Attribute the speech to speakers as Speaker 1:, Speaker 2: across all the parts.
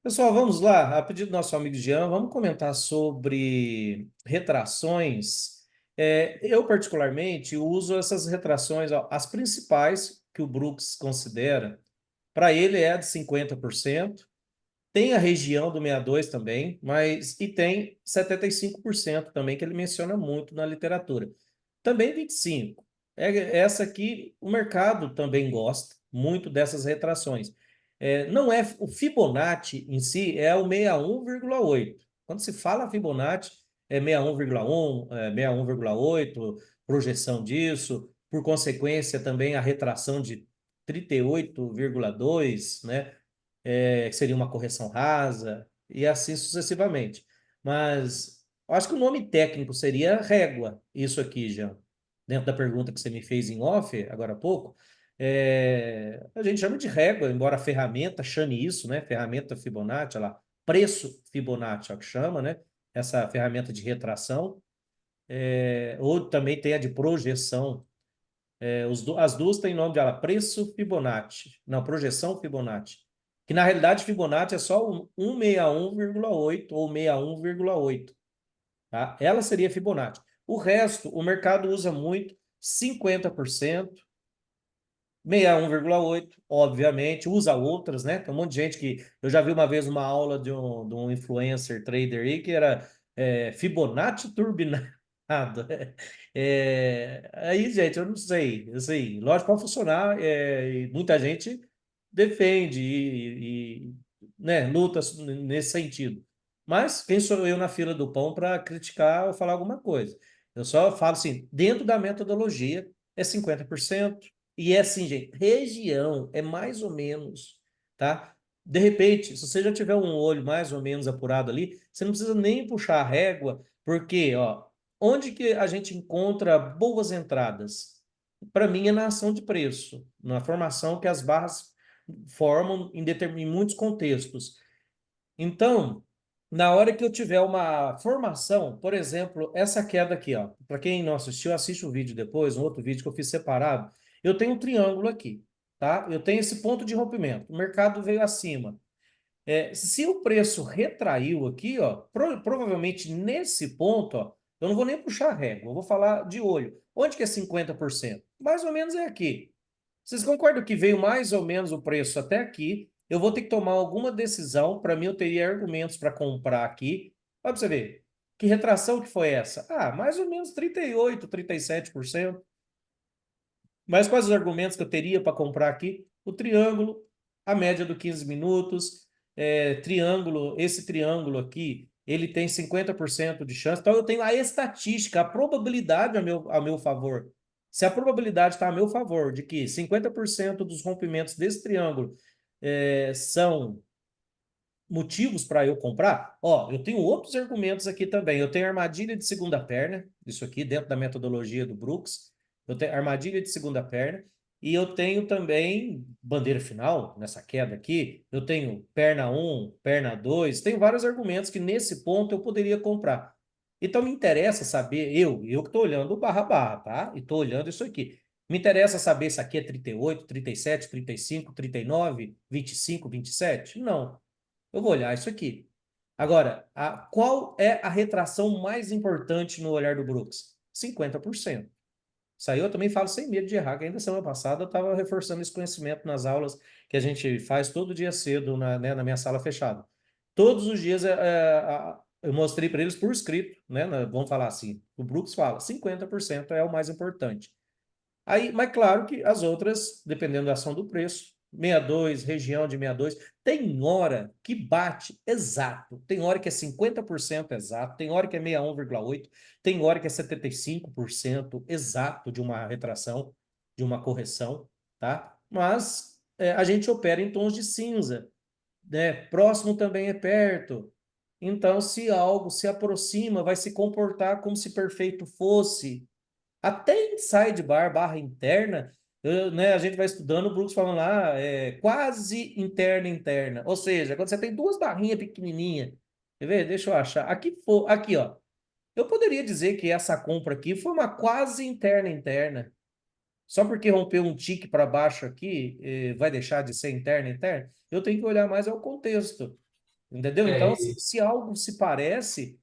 Speaker 1: Pessoal, vamos lá. A pedido do nosso amigo Jean, vamos comentar sobre retrações. Eu, particularmente, uso essas retrações, ó, as principais que o Brooks considera. Para ele é a de 50%. Tem a região do 62 também, mas e tem 75% também, que ele menciona muito na literatura. Também 25%. Essa aqui, o mercado também gosta muito dessas retrações. Não é o Fibonacci em si, é o 61,8. Quando se fala Fibonacci, é 61,1, 61,8, projeção disso, por consequência também a retração de 38,2, né? Que seria uma correção rasa, e assim sucessivamente. Mas eu acho que o nome técnico seria régua, isso aqui, já. Dentro da pergunta que você me fez em off, agora há pouco, a gente chama de régua, embora a ferramenta chame isso, né? Ferramenta Fibonacci, lá, preço Fibonacci, é o que chama, né? Essa ferramenta de retração. Ou também tem a de projeção. As duas têm nome de preço Fibonacci. Não, projeção Fibonacci. Que na realidade Fibonacci é só um 161,8 ou 61,8. Tá? Ela seria Fibonacci. O resto, o mercado usa muito 50%, 61,8, obviamente, usa outras, né? Tem um monte de gente que. Eu já vi uma vez uma aula de um influencer trader aí que era Fibonacci turbinado. Aí, gente, eu não sei. Assim, lógico, pode funcionar, e muita gente defende né, luta nesse sentido. Mas quem sou eu na fila do pão para criticar ou falar alguma coisa? Eu só falo assim, dentro da metodologia é 50%. E é assim, gente, região é mais ou menos, tá? De repente, se você já tiver um olho mais ou menos apurado ali, você não precisa nem puxar a régua, porque, ó, onde que a gente encontra boas entradas? Para mim é na ação de preço, na formação que as barras formam em muitos contextos. Então, na hora que eu tiver uma formação, por exemplo, essa queda aqui, ó, para quem não assistiu, assiste o vídeo depois, um outro vídeo que eu fiz separado. Eu tenho um triângulo aqui, tá? Eu tenho esse ponto de rompimento. O mercado veio acima. Se o preço retraiu aqui, ó, provavelmente nesse ponto, ó, eu não vou nem puxar a régua, eu vou falar de olho. Onde que é 50%? Mais ou menos é aqui. Vocês concordam que veio mais ou menos o preço até aqui? Eu vou ter que tomar alguma decisão. Para mim, eu teria argumentos para comprar aqui. Olha para você ver. Que retração que foi essa? Ah, mais ou menos 38, 37%. Mas quais os argumentos que eu teria para comprar aqui? O triângulo, a média do 15 minutos, triângulo, esse triângulo aqui, ele tem 50% de chance. Então eu tenho a estatística, a probabilidade a meu favor. Se a probabilidade está a meu favor de que 50% dos rompimentos desse triângulo são motivos para eu comprar, ó, eu tenho outros argumentos aqui também. Eu tenho armadilha de segunda perna, isso aqui dentro da metodologia do Brooks. Eu tenho armadilha de segunda perna e eu tenho também bandeira final nessa queda aqui. Eu tenho perna um, perna 2. Tenho vários argumentos que nesse ponto eu poderia comprar. Então me interessa saber, eu que estou olhando o barra barra, tá? E estou olhando isso aqui. Me interessa saber se aqui é 38, 37, 35, 39, 25, 27? Não. Eu vou olhar isso aqui. Agora, qual é a retração mais importante no olhar do Brooks? 50%. Isso aí eu também falo sem medo de errar, que ainda semana passada eu estava reforçando esse conhecimento nas aulas que a gente faz todo dia cedo né, na minha sala fechada. Todos os dias eu mostrei para eles por escrito, né? Vamos falar assim, o Brooks fala, 50% é o mais importante. Aí, mas claro que as outras, dependendo da ação do preço, 62, região de 62, tem hora que bate exato, tem hora que é 50% exato, tem hora que é 61,8, tem hora que é 75% exato de uma retração, de uma correção, tá? Mas a gente opera em tons de cinza, né? Próximo também é perto. Então, se algo se aproxima, vai se comportar como se perfeito fosse. Até inside bar, barra interna, né, a gente vai estudando o Brooks falando lá, quase interna, interna. Ou seja, quando você tem duas barrinhas pequenininhas, quer ver? Deixa eu achar. Aqui, ó. Eu poderia dizer que essa compra aqui foi uma quase interna, interna. Só porque rompeu um tique para baixo aqui, vai deixar de ser interna, interna? Eu tenho que olhar mais ao contexto. Entendeu? Então,
Speaker 2: É,
Speaker 1: se algo se parece,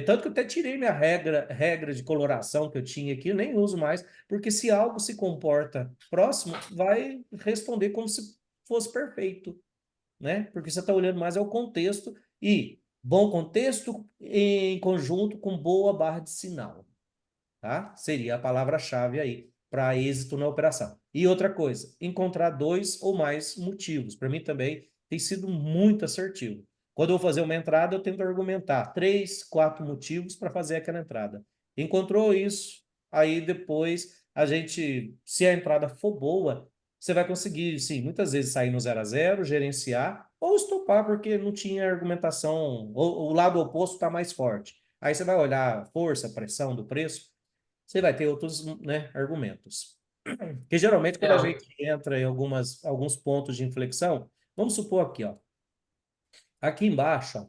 Speaker 1: tanto que eu até tirei minha regra de coloração que eu tinha aqui, eu nem uso mais, porque se algo se comporta próximo, vai responder como se fosse perfeito, né? Porque você está olhando mais ao contexto e bom contexto em conjunto com boa barra de sinal, tá? Seria a palavra-chave aí para êxito na operação. E outra coisa, encontrar dois ou mais motivos. Para mim também tem sido muito assertivo. Quando eu vou fazer uma entrada, eu tento argumentar três, quatro motivos para fazer aquela entrada. Encontrou isso, aí depois a gente, se a entrada for boa, você vai conseguir, sim, muitas vezes sair no 0 a 0, gerenciar ou estopar porque não tinha argumentação, ou o lado oposto está mais forte. Aí você vai olhar a força, pressão do preço, você vai ter outros, né, argumentos. Porque geralmente quando a
Speaker 2: é,
Speaker 1: gente entra em alguns pontos de inflexão, vamos supor aqui, ó, aqui embaixo, ó,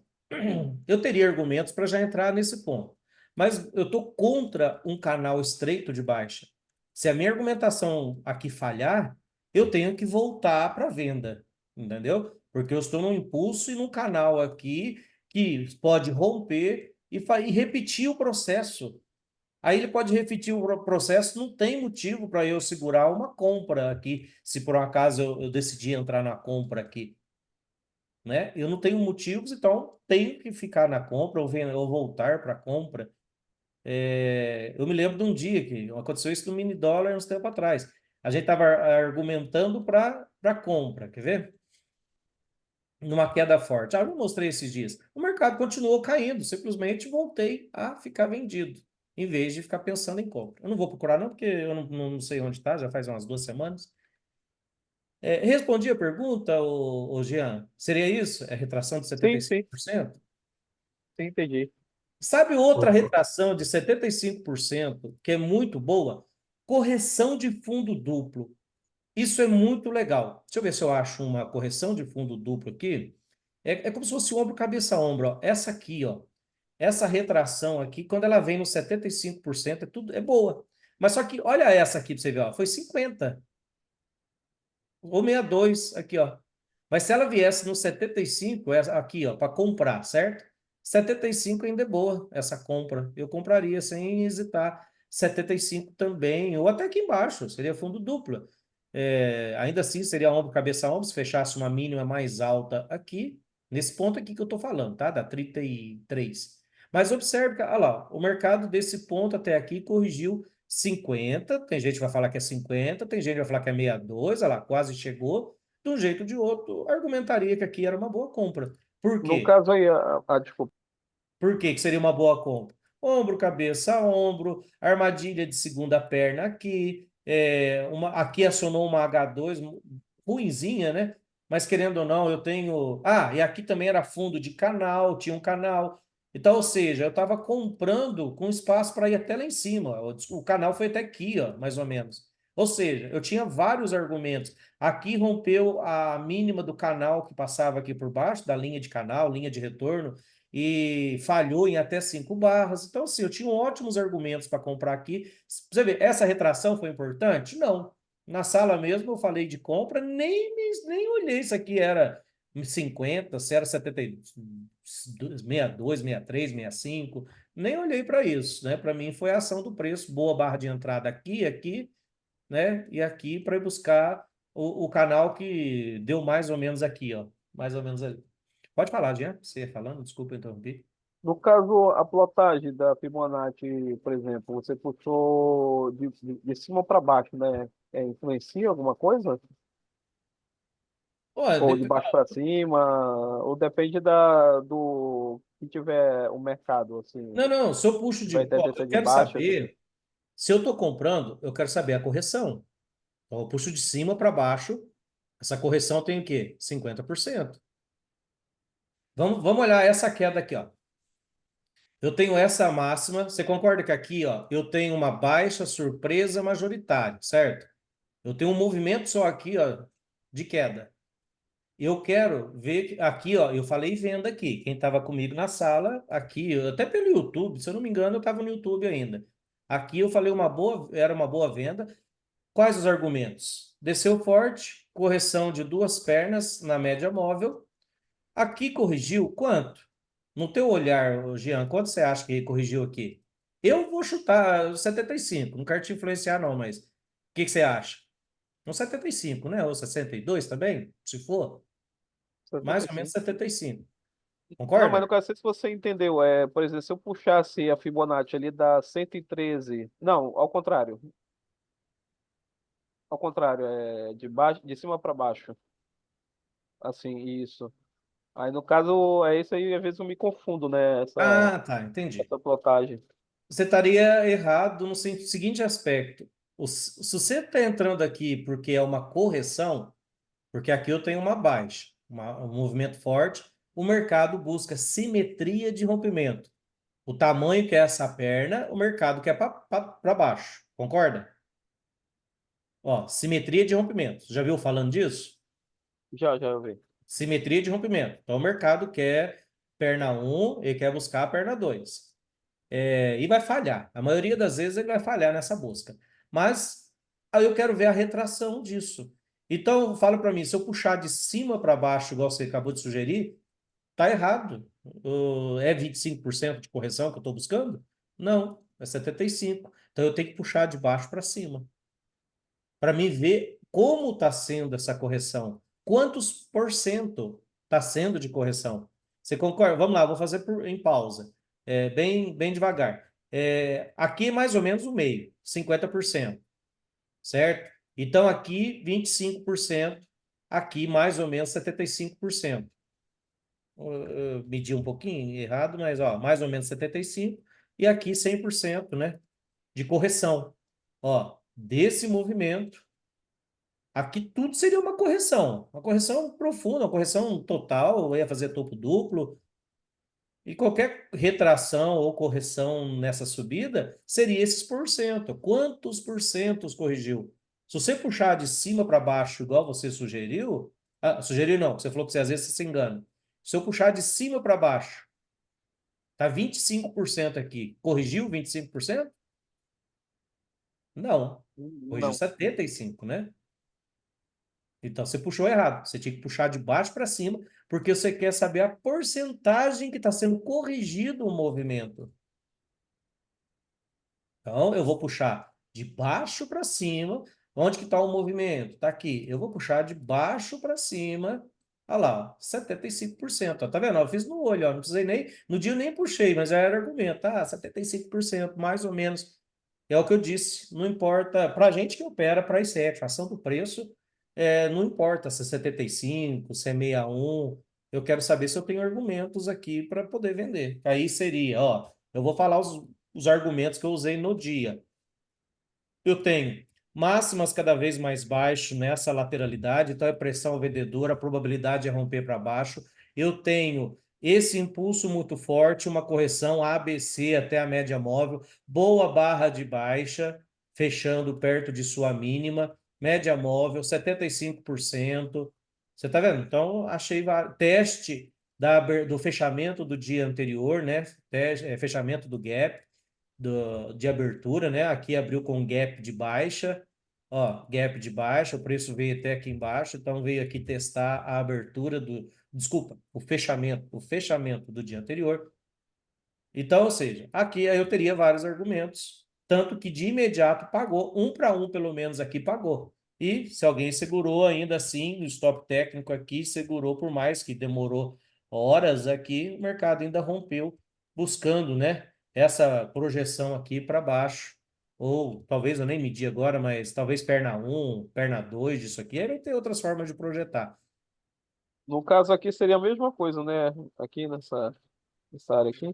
Speaker 1: eu teria argumentos para já entrar nesse ponto, mas eu estou contra um canal estreito de baixa. Se a minha argumentação aqui falhar, eu tenho que voltar para a venda, entendeu? Porque eu estou num impulso e num canal aqui que pode romper e repetir o processo. Aí ele pode repetir o processo, não tem motivo para eu segurar uma compra aqui, se por um acaso eu decidir entrar na compra aqui, né? Eu não tenho motivos, então tenho que ficar na compra ou voltar para a compra. Eu me lembro de um dia que aconteceu isso no mini dólar uns tempo atrás. A gente estava argumentando para compra, quer ver? Numa queda forte. Ah, eu não mostrei esses dias. O mercado continuou caindo, simplesmente voltei a ficar vendido, em vez de ficar pensando em compra. Eu não vou procurar, não, porque eu não sei onde está, já faz umas 2 semanas. Respondi a pergunta, Jean. Seria isso? É retração de setenta
Speaker 2: sim,
Speaker 1: e cinco
Speaker 2: sim,
Speaker 1: por cento
Speaker 2: sim, entendi.
Speaker 1: Sabe outra
Speaker 2: Uhum.
Speaker 1: retração de 75% que é muito boa? Correção de fundo duplo. Isso é muito legal. Deixa eu ver se eu acho uma correção de fundo duplo aqui. É como se fosse ombro, cabeça, ombro. Ó. Essa aqui, ó. Essa retração aqui, quando ela vem no 75%, é boa. Mas só que, olha essa aqui para você ver, ó. Foi 50 ou 62 aqui, ó. Mas se ela viesse no 75, aqui, ó, para comprar, certo? 75 ainda é boa essa compra. Eu compraria sem hesitar. 75 também, ou até aqui embaixo, seria fundo duplo. Ainda assim, seria ombro, cabeça, ombro, se fechasse uma mínima mais alta aqui, nesse ponto aqui que eu estou falando, tá? Da 33. Mas observe, olha lá, o mercado desse ponto até aqui corrigiu 50, tem gente que vai falar que é 50, tem gente que vai falar que é 62, olha lá, quase chegou. De um jeito ou de outro, argumentaria que aqui era uma boa compra. Por
Speaker 2: No
Speaker 1: quê?
Speaker 2: caso aí, desculpa.
Speaker 1: Por que que seria uma boa compra? Ombro, cabeça, ombro, armadilha de segunda perna aqui, aqui acionou uma H2 ruinzinha, né? Mas querendo ou não, eu tenho. Ah, e aqui também era fundo de canal, tinha um canal. Então, ou seja, eu estava comprando com espaço para ir até lá em cima. O canal foi até aqui, ó, mais ou menos. Ou seja, eu tinha vários argumentos. Aqui rompeu a mínima do canal que passava aqui por baixo, da linha de canal, linha de retorno e falhou em até 5 barras. Então, assim, eu tinha ótimos argumentos para comprar aqui. Você vê, essa retração foi importante? Não. Na sala mesmo eu falei de compra, nem olhei se aqui era 50, se era 62, 62, 63, 65, nem olhei para isso, né? Para mim foi a ação do preço, boa barra de entrada aqui, né? E aqui para ir buscar o canal que deu mais ou menos aqui, ó, mais ou menos ali. Pode falar, Jean, você ia falando, desculpa interromper.
Speaker 2: No caso, a plotagem da Fibonacci, por exemplo, você puxou de cima para baixo, né? Influencia alguma coisa?
Speaker 1: Olha,
Speaker 2: Ou de baixo para cima? Ou depende do que tiver o mercado, assim?
Speaker 1: não, não, se eu
Speaker 2: Se
Speaker 1: puxo
Speaker 2: tiver
Speaker 1: eu
Speaker 2: tendência de
Speaker 1: quero
Speaker 2: baixa,
Speaker 1: saber, se eu estou comprando, eu quero saber a correção. Então, eu puxo de cima para baixo, essa correção tem o quê? 50%. Vamos olhar essa queda aqui, ó. Eu tenho essa máxima, você concorda que aqui, ó, eu tenho uma baixa surpresa majoritária, certo? Eu tenho um movimento só aqui, ó, de queda. Eu quero ver aqui, ó, eu falei venda aqui. Quem estava comigo na sala, aqui, até pelo YouTube, se eu não me engano, eu estava no YouTube ainda. Aqui eu falei era uma boa venda. Quais os argumentos? Desceu forte, correção de duas pernas na média móvel. Aqui corrigiu quanto? No teu olhar, ô, Jean, quanto você acha que corrigiu aqui? Eu vou chutar 75, não quero te influenciar não, mas o que que você acha? Uns 75, né? Ou 62 também, se for. Mais ou menos
Speaker 2: 75.
Speaker 1: 75.
Speaker 2: Não, mas no
Speaker 1: Concorda?
Speaker 2: caso, não sei se você entendeu. Por exemplo, se eu puxasse a Fibonacci ali da 113. Não, ao contrário, de baixo, de cima para baixo. Assim, isso. Aí no caso, é isso aí, às vezes eu me confundo, né?
Speaker 1: Ah, tá, entendi.
Speaker 2: Essa plotagem.
Speaker 1: Você estaria errado no seguinte aspecto. Se você está entrando aqui porque é uma correção, porque aqui eu tenho uma baixa, um movimento forte, o mercado busca simetria de rompimento. O tamanho que é essa perna, o mercado quer para baixo. Concorda? Ó, simetria de rompimento. Você já viu falando disso?
Speaker 2: Já eu vi.
Speaker 1: Simetria de rompimento. Então o mercado quer perna um e quer buscar a perna 2. E vai falhar. A maioria das vezes ele vai falhar nessa busca. Mas aí eu quero ver a retração disso. Então, fala para mim, se eu puxar de cima para baixo, igual você acabou de sugerir, tá errado. É 25% de correção que eu estou buscando? Não, é 75%. Então eu tenho que puxar de baixo para cima. Para mim ver como está sendo essa correção. Quantos por cento está sendo de correção? Você concorda? Vamos lá, vou fazer em pausa. Bem devagar. Aqui é mais ou menos o meio, 50%, certo? Então aqui 25%, aqui mais ou menos 75%. Eu medi um pouquinho errado, mas ó, mais ou menos 75%, e aqui 100%, né, de correção. Ó, desse movimento, aqui tudo seria uma correção profunda, uma correção total, eu ia fazer topo duplo, e qualquer retração ou correção nessa subida seria esses por cento. Quantos por centos corrigiu? Se você puxar de cima para baixo, igual você sugeriu, sugeriu não, você falou que você, às vezes você se engana. Se eu puxar de cima para baixo, tá 25% aqui. Corrigiu 25%? Não. Corrigiu
Speaker 2: Não.
Speaker 1: 75%, né? Então você puxou errado. Você tinha que puxar de baixo para cima, porque você quer saber a porcentagem que está sendo corrigido o movimento. Então, eu vou puxar de baixo para cima. Onde que está o movimento? Está aqui. Eu vou puxar de baixo para cima. Olha lá, ó, 75%. Ó, tá vendo? Eu fiz no olho, ó, não precisei nem. No dia eu nem puxei, mas já era argumento. Ah, 75%, mais ou menos. É o que eu disse. Não importa. Para a gente que opera price action, ação do preço, não importa se é 75, se é 61. Eu quero saber se eu tenho argumentos aqui para poder vender. Aí seria, ó, eu vou falar os argumentos que eu usei no dia. Eu tenho máximas cada vez mais baixo nessa lateralidade, então é pressão vendedora, a probabilidade é romper para baixo. Eu tenho esse impulso muito forte, uma correção ABC até a média móvel, boa barra de baixa, fechando perto de sua mínima, média móvel 75%. Você está vendo? Então, achei teste do fechamento do dia anterior, né? Fechamento do gap de abertura, né? Aqui abriu com gap de baixa, ó, gap de baixa, o preço veio até aqui embaixo, então veio aqui testar a abertura desculpa, o fechamento do dia anterior. Então, ou seja, aqui eu teria vários argumentos, tanto que de imediato pagou, um para um pelo menos aqui pagou. E se alguém segurou ainda assim, o stop técnico aqui segurou por mais que demorou horas aqui, o mercado ainda rompeu, buscando, né, essa projeção aqui para baixo. Ou talvez eu nem medi agora, mas talvez perna um, perna 2 disso aqui. Aí vai ter outras formas de projetar.
Speaker 2: No caso aqui seria a mesma coisa, né? Aqui nessa área aqui.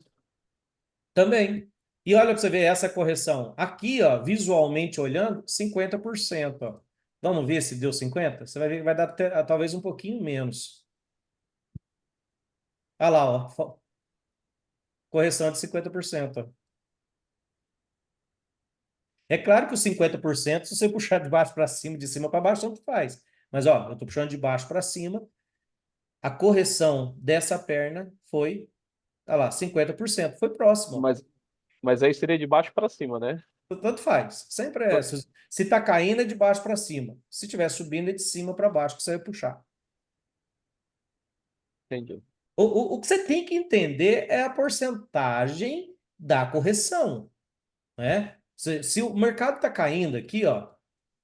Speaker 1: Também. E olha para você ver essa correção. Aqui, ó, visualmente olhando, 50%. Ó. Vamos ver se deu 50%? Você vai ver que vai dar talvez um pouquinho menos. Olha lá, ó, correção de 50%. Ó. É claro que os 50%, se você puxar de baixo para cima, de cima para baixo, tanto faz. Mas, ó, eu estou puxando de baixo para cima. A correção dessa perna foi, olha lá, 50%. Foi próximo.
Speaker 2: Mas, mas aí seria de baixo para cima, né?
Speaker 1: Tanto faz. Sempre é. Se está caindo, é de baixo para cima. Se estiver subindo, é de cima para baixo, que você vai puxar.
Speaker 2: Entendi.
Speaker 1: O que você tem que entender é a porcentagem da correção, né? Se o mercado está caindo aqui, ó,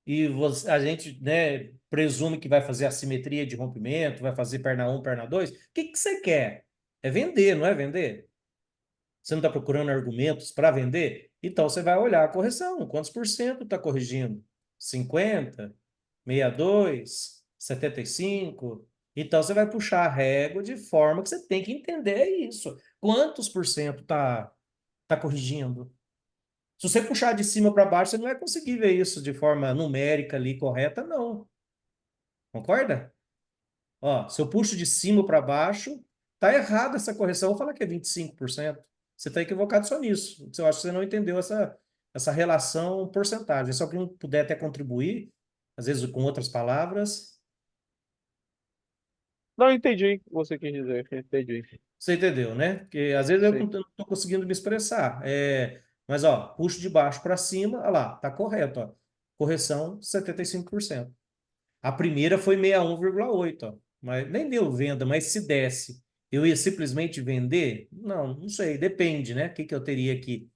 Speaker 1: e a gente, né, presume que vai fazer assimetria de rompimento, vai fazer perna um, perna 2, o que que você quer? É vender, não é vender? Você não está procurando argumentos para vender? Então você vai olhar a correção. Quantos por cento está corrigindo? 50, 62, 75? Então você vai puxar a régua de forma que você tem que entender isso. Quantos por cento tá corrigindo? Se você puxar de cima para baixo, você não vai conseguir ver isso de forma numérica ali correta, não. Concorda? Ó, se eu puxo de cima para baixo, tá errado essa correção. Eu vou falar que é 25%. Você está equivocado só nisso. Eu acho que você não entendeu essa relação porcentagem. Se alguém puder até contribuir, às vezes com outras palavras,
Speaker 2: Não, eu entendi o que você quis dizer, eu entendi.
Speaker 1: você entendeu, né? Porque às vezes eu não
Speaker 2: Sim.
Speaker 1: estou conseguindo me expressar. Mas, ó, puxo de baixo para cima, olha lá, tá correto, ó. Correção 75%. A primeira foi 61,8, ó. Mas nem deu venda, mas se desse, eu ia simplesmente vender? Não, não sei, depende, né? O que que eu teria aqui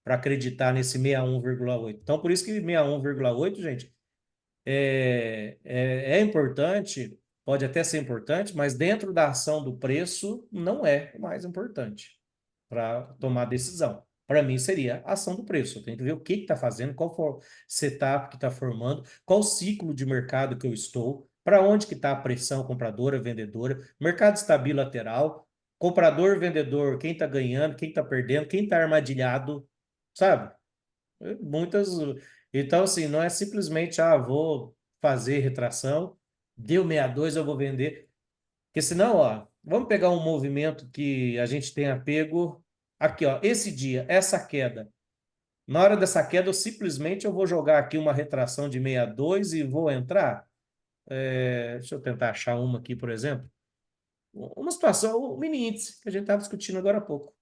Speaker 1: para acreditar nesse 61,8? Então, por isso que 61,8, gente, é importante, pode até ser importante, mas dentro da ação do preço não é o mais importante para tomar decisão. Para mim, seria a ação do preço. Eu tenho que ver o que está fazendo, qual for o setup que está formando, qual ciclo de mercado que eu estou, para onde que está a pressão compradora, vendedora, mercado está bilateral, comprador, vendedor, quem está ganhando, quem está perdendo, quem está armadilhado, sabe? Muitas. Então, assim, não é simplesmente, vou fazer retração, deu 62, eu vou vender. Porque senão, ó, vamos pegar um movimento que a gente tenha pego aqui, ó, esse dia, essa queda. Na hora dessa queda, eu vou jogar aqui uma retração de 62 e vou entrar. Deixa eu tentar achar uma aqui, por exemplo. Uma situação, o mini índice, que a gente estava discutindo agora há pouco.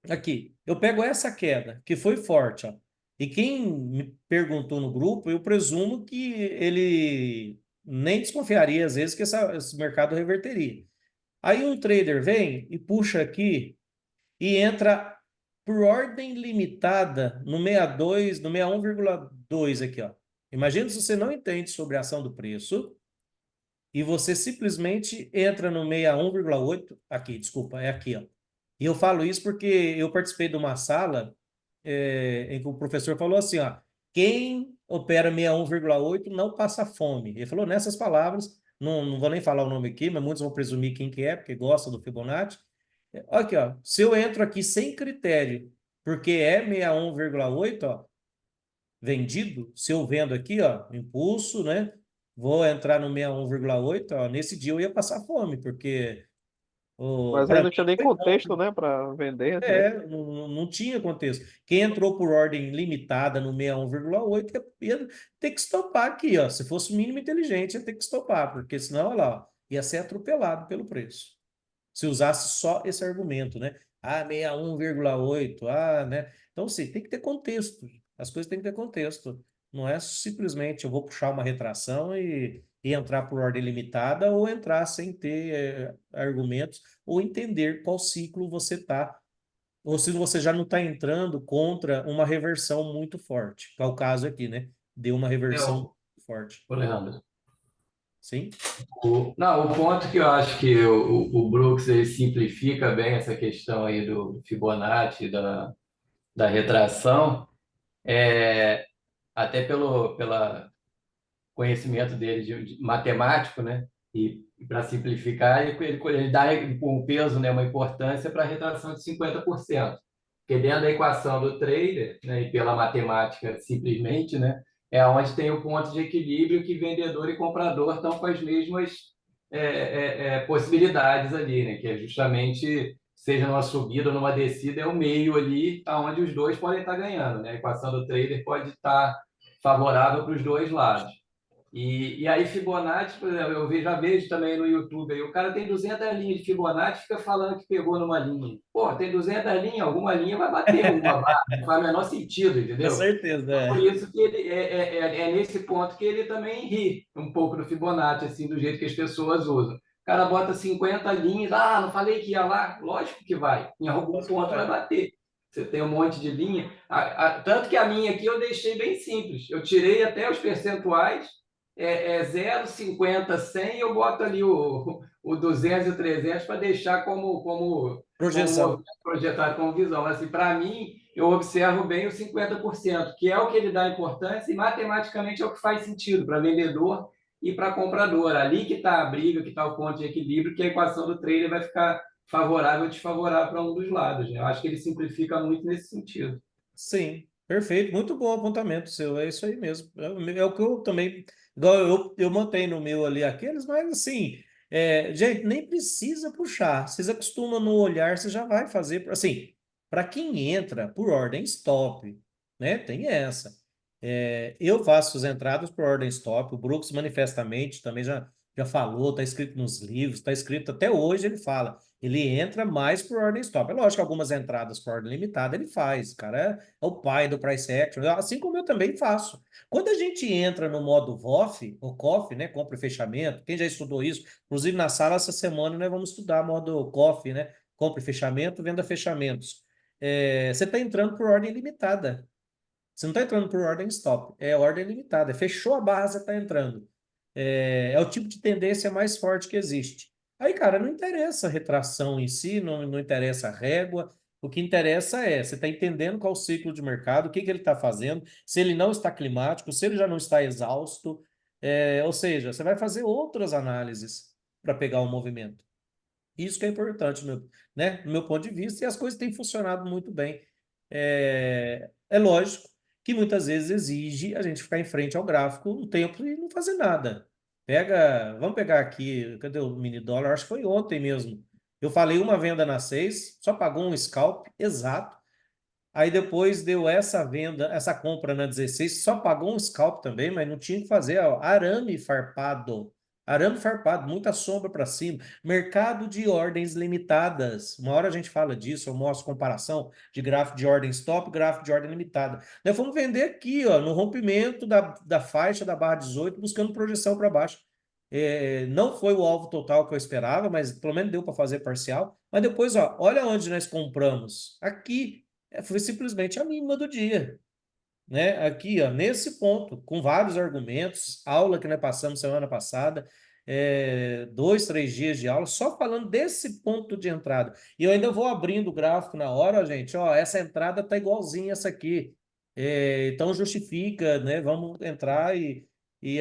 Speaker 1: Aqui, eu pego essa queda, que foi forte, ó. E quem me perguntou no grupo, eu presumo que ele nem desconfiaria, às vezes, que esse mercado reverteria. Aí um trader vem e puxa aqui e entra por ordem limitada no 62, no 61,2 aqui, ó. Imagina se você não entende sobre a ação do preço e você simplesmente entra no 61,8, aqui, desculpa, é aqui, ó. E eu falo isso porque eu participei de uma sala em que o professor falou assim, ó, quem opera 61,8 não passa fome. Ele falou nessas palavras, não vou nem falar o nome aqui, mas muitos vão presumir quem que é, porque gosta do Fibonacci. Aqui, ó, se eu entro aqui sem critério, porque é 61,8, ó, vendido, se eu vendo aqui, ó, impulso, né? Vou entrar no 61,8, ó, nesse dia eu ia passar fome, porque
Speaker 2: Mas aí
Speaker 1: para
Speaker 2: não
Speaker 1: mim
Speaker 2: tinha nem
Speaker 1: foi bom.
Speaker 2: contexto, né, para vender, né?
Speaker 1: Não tinha contexto. Quem entrou por ordem limitada no 61,8 ia ter que estopar aqui, ó. Se fosse o mínimo inteligente, ia ter que estopar, porque senão, olha lá, ó, ia ser atropelado pelo preço. Se usasse só esse argumento, né? 61,8, né? Então, sim, tem que ter contexto. As coisas têm que ter contexto. Não é simplesmente eu vou puxar uma retração e entrar por ordem limitada ou entrar sem ter argumentos ou entender qual ciclo você está ou se você já não está entrando contra uma reversão muito forte, que é o caso aqui, né? Deu uma
Speaker 3: É,
Speaker 1: reversão
Speaker 3: o,
Speaker 1: muito forte.
Speaker 3: o Leandro.
Speaker 1: Sim?
Speaker 3: Não, o ponto que eu acho que o Brooks ele simplifica bem essa questão aí do Fibonacci, da retração, é, até pela conhecimento dele de matemático, né? E para simplificar, ele dá um peso, né, uma importância para a retração de 50%. Porque dentro da equação do trader, né, e pela matemática simplesmente, né, é onde tem o ponto de equilíbrio que vendedor e comprador estão com as mesmas possibilidades ali, né, que é justamente, seja numa subida ou numa descida, é o meio ali onde os dois podem estar ganhando. Né? A equação do trader pode estar favorável para os dois lados. E aí, Fibonacci, por exemplo, já vejo também no YouTube, aí, o cara tem 200 linhas de Fibonacci, fica falando que pegou numa linha. Pô, tem 200 linhas, alguma linha vai bater alguma barra, não faz o menor sentido,
Speaker 1: Com
Speaker 3: entendeu?
Speaker 1: certeza,
Speaker 3: Então, por
Speaker 1: é.
Speaker 3: isso que ele é nesse ponto que ele também ri um pouco do Fibonacci, assim, do jeito que as pessoas usam. cara bota 50 linhas, não falei que ia lá? Lógico que vai, em algum
Speaker 1: Lógico que
Speaker 3: ponto vai
Speaker 1: vai.
Speaker 3: bater. Você tem um monte de linha. Tanto que a minha aqui eu deixei bem simples. Eu tirei até os percentuais, 0, 50, 100, e eu boto ali o 200 e o 300 para deixar como movimento
Speaker 1: Projeção.
Speaker 3: projetado como visão. Mas, assim, para mim, eu observo bem os 50%, que é o que ele dá importância e matematicamente é o que faz sentido para vendedor e para comprador. Ali que está a briga, que está o ponto de equilíbrio, que a equação do trader vai ficar favorável ou desfavorável para um dos lados, né? Eu acho que ele simplifica muito nesse sentido.
Speaker 1: Sim, perfeito. Muito bom apontamento seu. É isso aí mesmo. É o que eu também. Igual eu mantenho no meu ali aqueles, mas assim, gente, nem precisa puxar. Vocês acostumam no olhar, você já vai fazer. Assim, para quem entra por ordem stop, né? Tem essa. Eu faço as entradas por ordem stop. O Brooks manifestamente também já falou, está escrito nos livros, está escrito até hoje, ele fala. Ele entra mais por ordem stop. É lógico que algumas entradas por ordem limitada ele faz. O cara é o pai do price action, assim como eu também faço. Quando a gente entra no modo VOF, ou COF, né, compra e fechamento, quem já estudou isso, inclusive na sala essa semana, né, vamos estudar modo COF, né, compra e fechamento, venda fechamentos. Você está entrando por ordem limitada. Você não está entrando por ordem stop, é ordem limitada. Fechou a barra, você está entrando. É o tipo de tendência mais forte que existe. Aí, cara, não interessa a retração em si, não interessa a régua. O que interessa você está entendendo qual o ciclo de mercado, o que ele está fazendo, se ele não está climático, se ele já não está exausto. Ou seja, você vai fazer outras análises para pegar o movimento. Isso que é importante, né, no meu ponto de vista, e as coisas têm funcionado muito bem. É lógico que muitas vezes exige a gente ficar em frente ao gráfico um tempo e não fazer nada. Vamos pegar aqui, cadê o mini dólar? Acho que foi ontem mesmo. Eu falei uma venda na 6, só pagou um scalp exato. Aí depois deu essa venda, essa compra na 16, só pagou um scalp também, mas não tinha que fazer, ó, arame farpado. Arame farpado, muita sombra para cima. Mercado de ordens limitadas. Uma hora a gente fala disso, eu mostro comparação de gráfico de ordem stop, gráfico de ordem limitada. Nós fomos vender aqui, ó, no rompimento da faixa da barra 18, buscando projeção para baixo. Não foi o alvo total que eu esperava, mas pelo menos deu para fazer parcial. Mas depois, ó, olha onde nós compramos. Aqui foi simplesmente a mínima do dia, né? Aqui, ó, nesse ponto, com vários argumentos, aula que nós passamos semana passada, 2, 3 dias de aula, só falando desse ponto de entrada. E eu ainda vou abrindo o gráfico na hora, ó, gente, ó, essa entrada tá igualzinha essa aqui. Então justifica, né? Vamos entrar e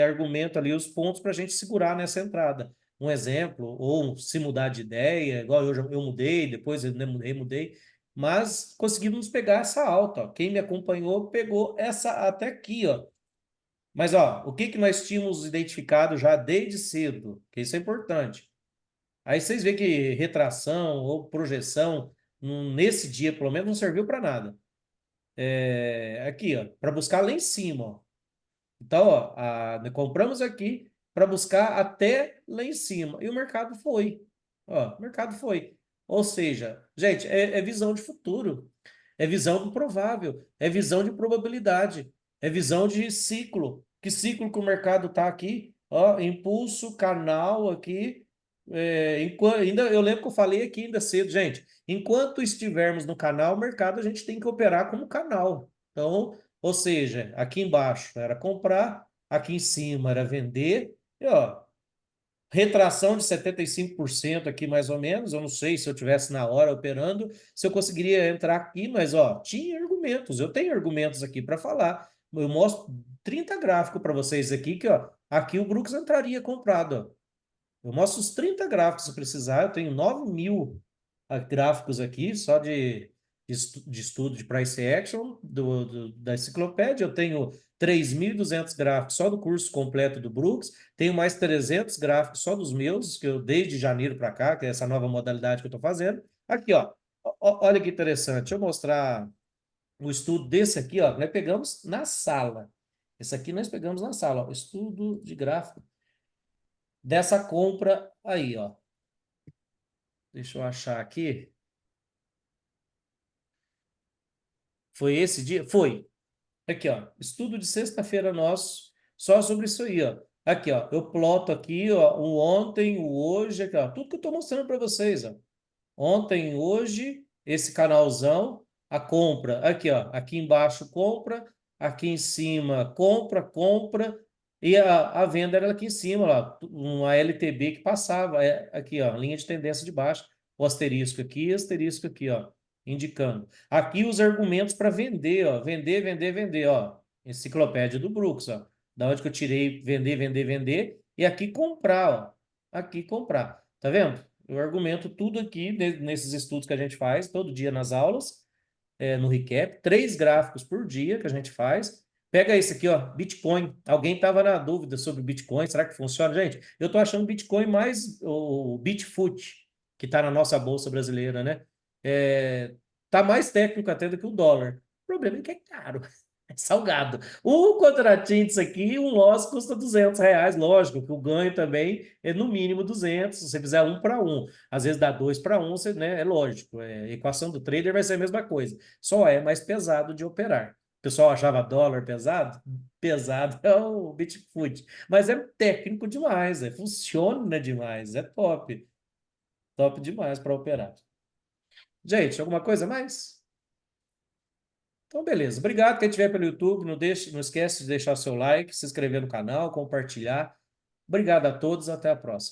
Speaker 1: argumento ali os pontos para a gente segurar nessa entrada. Um exemplo, ou se mudar de ideia, igual eu mudei, depois eu remudei, mas conseguimos pegar essa alta, ó. Quem me acompanhou pegou essa até aqui, ó. Mas ó, o que que nós tínhamos identificado já desde cedo, que isso é importante. Aí vocês veem que retração ou projeção nesse dia, pelo menos, não serviu para nada. Aqui, ó, para buscar lá em cima, ó. Então, ó, compramos aqui para buscar até lá em cima. E o mercado foi. Ó, o mercado foi. Ou seja, gente, é visão de futuro. É visão do provável. É visão de probabilidade. É visão de ciclo. Que ciclo que o mercado está aqui? Ó, impulso, canal aqui. Ainda, eu lembro que eu falei aqui ainda cedo, gente. Enquanto estivermos no canal, o mercado a gente tem que operar como canal. Então, ou seja, aqui embaixo era comprar, aqui em cima era vender, e ó, retração de 75% aqui mais ou menos. Eu não sei se eu tivesse na hora operando, se eu conseguiria entrar aqui, mas ó, tinha argumentos, eu tenho argumentos aqui para falar. Eu mostro 30 gráficos para vocês aqui, que ó, aqui o Brooks entraria comprado, ó. Eu mostro os 30 gráficos se precisar, eu tenho 9.000 gráficos aqui, só de estudo de price action da enciclopédia. Eu tenho 3.200 gráficos só do curso completo do Brooks, tenho mais 300 gráficos só dos meus, que eu desde janeiro para cá, que é essa nova modalidade que eu estou fazendo. Aqui, ó, olha que interessante, deixa eu mostrar o estudo desse aqui, ó, nós pegamos na sala. Esse aqui nós pegamos na sala, ó, estudo de gráfico dessa compra aí, ó. Deixa eu achar aqui. Foi esse dia? Foi. Aqui, ó. Estudo de sexta-feira nosso, só sobre isso aí, ó. Aqui, ó, eu ploto aqui, ó, o ontem, o hoje, aqui, ó, tudo que eu estou mostrando para vocês, ó. Ontem, hoje, esse canalzão, a compra, aqui, ó, aqui embaixo compra, aqui em cima compra, compra, e a venda era aqui em cima, lá, uma LTB que passava, aqui, ó, linha de tendência de baixa, o asterisco aqui, ó, indicando. Aqui os argumentos para vender, ó, vender, vender, vender, ó, enciclopédia do Brooks, ó, da onde que eu tirei vender, vender, vender, e aqui comprar, ó, aqui comprar, tá vendo? Eu argumento tudo aqui nesses estudos que a gente faz todo dia nas aulas, no recap, 3 gráficos por dia que a gente faz. Pega esse aqui, ó, Bitcoin. Alguém estava na dúvida sobre Bitcoin, será que funciona? Gente, eu estou achando Bitcoin mais o Bitfoot, que está na nossa bolsa brasileira, né? Tá mais técnico até do que o dólar. O problema é que é caro. É salgado. Um contratinho disso aqui, um loss custa R$ 200. Lógico que o ganho também é no mínimo 200, se você fizer 1 para 1. Às vezes dá 2 para 1, você, né, é lógico. A equação do trader vai ser a mesma coisa. Só é mais pesado de operar. O pessoal achava dólar pesado? Pesado é o Bitfoot. Mas é técnico demais, funciona demais, é top. Top demais para operar. Gente, alguma coisa mais? Então, beleza. Obrigado. Quem estiver pelo YouTube, não esquece de deixar o seu like, se inscrever no canal, compartilhar. Obrigado a todos. Até a próxima.